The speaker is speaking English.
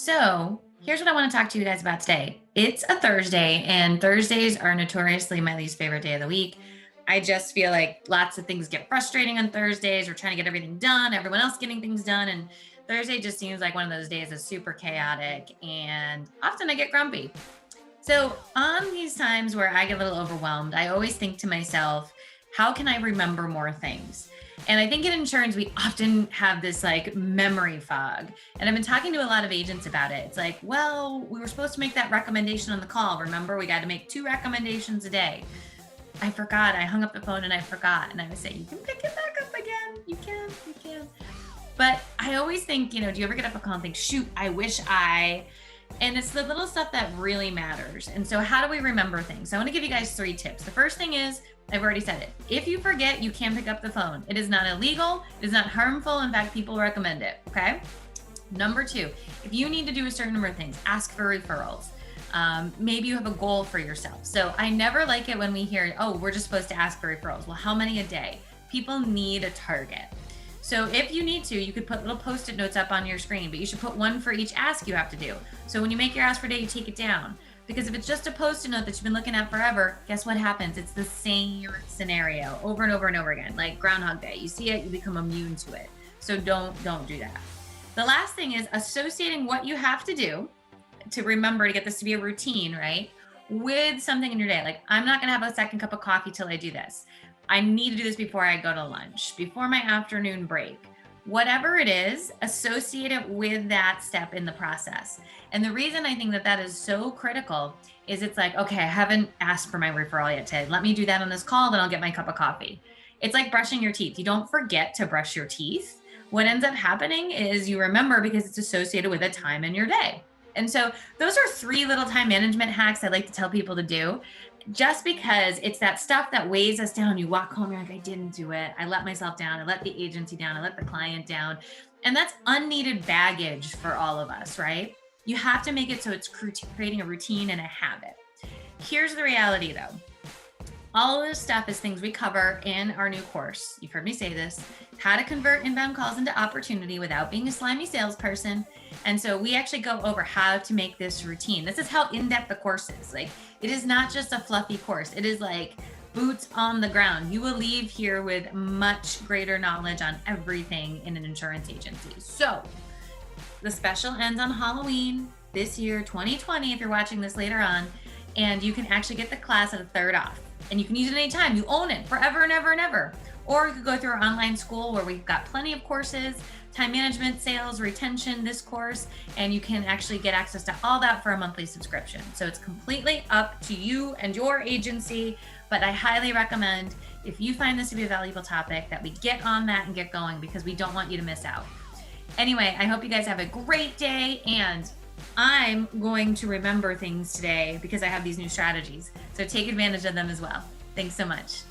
So, here's what I want to talk to you guys about today. It's a Thursday, and Thursdays are notoriously my least favorite day of the week. I just feel like lots of things get frustrating on Thursdays. We're trying to get everything done, everyone else getting things done. And Thursday just seems like one of those days that's super chaotic, and often I get grumpy. So, on these times where I get a little overwhelmed, I always think to myself, how can I remember more things? And I think in insurance, we often have this like memory fog. And I've been talking to a lot of agents about it. It's like, well, we were supposed to make that recommendation on the call. Remember, we got to make two recommendations a day. I forgot. I hung up the phone and I forgot. And I would say, you can pick it back up again. You can. But I always think, do you ever get up a call and think, shoot, I wish and it's the little stuff that really matters. And so how do we remember things? So I want to give you guys 3 tips. The first thing is, I've already said it. If you forget, you can pick up the phone. It is not illegal. It is not harmful. In fact, people recommend it. Okay. Number 2, if you need to do a certain number of things, ask for referrals. Maybe you have a goal for yourself. So I never like it when we hear, oh, we're just supposed to ask for referrals. Well, how many a day? People need a target. So if you need to, you could put little Post-it notes up on your screen, but you should put one for each ask you have to do. So when you make your ask for day, you take it down. Because if it's just a Post-it note that you've been looking at forever, guess what happens? It's the same scenario over and over and over again, like Groundhog Day. You see it, you become immune to it. So don't do that. The last thing is associating what you have to do to remember to get this to be a routine, right? With something in your day. Like, I'm not going to have a second cup of coffee till I do this. I need to do this before I go to lunch, before my afternoon break. Whatever it is, associate it with that step in the process. And the reason I think that that is so critical is it's like, okay, I haven't asked for my referral yet today. Let me do that on this call, then I'll get my cup of coffee. It's like brushing your teeth. You don't forget to brush your teeth. What ends up happening is you remember because it's associated with a time in your day. And so those are 3 little time management hacks I like to tell people to do, just because it's that stuff that weighs us down. You walk home, you're like, I didn't do it. I let myself down. I let the agency down. I let the client down. And that's unneeded baggage for all of us, right? You have to make it so it's creating a routine and a habit. Here's the reality though. All of this stuff is things we cover in our new course. You've heard me say this, how to convert inbound calls into opportunity without being a slimy salesperson. And so we actually go over how to make this routine. This is how in-depth the course is. Like, it is not just a fluffy course. It is like boots on the ground. You will leave here with much greater knowledge on everything in an insurance agency. So the special ends on Halloween this year, 2020, if you're watching this later on, and you can actually get the class at a third off. And you can use it anytime. You own it forever and ever and ever. Or you could go through our online school where we've got plenty of courses, time management, sales, retention, this course, and you can actually get access to all that for a monthly subscription. So it's completely up to you and your agency, but I highly recommend, if you find this to be a valuable topic, that we get on that and get going, because we don't want you to miss out. Anyway, I hope you guys have a great day, and I'm going to remember things today because I have these new strategies. So take advantage of them as well. Thanks so much.